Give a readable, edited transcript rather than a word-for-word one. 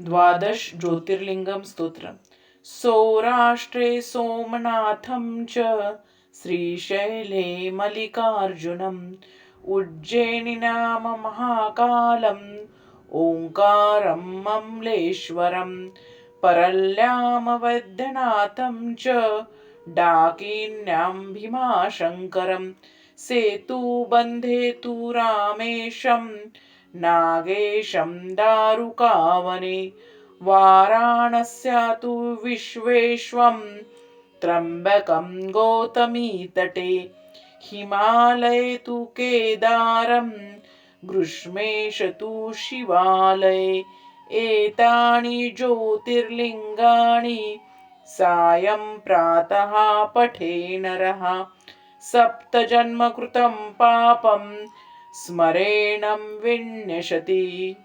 द्वादश ज्योतिर्लिंगम स्तोत्र। सौराष्ट्रे सोमनाथं च श्रीशैले मल्लिकार्जुनम् उज्जयिनी नाम महाकालम् ओंकारं ममलेश्वरम् परल्यां वैद्यनाथं च डाकिन्यां भीमाशङ्करम् सेतुबन्धे तु रामेशं नागेशं दारुकावने वाराणस्या तु विश्वेश्वं त्र्यम्बकं गौतमीतटे हिमालये तु केदारं ग्रीष्मेश तु शिवालये एतानि ज्योतिर्लिङ्गानि सायं प्रातः पठे नरः सप्तजन्मकृतं पापं स्मरेणं विनश्यति।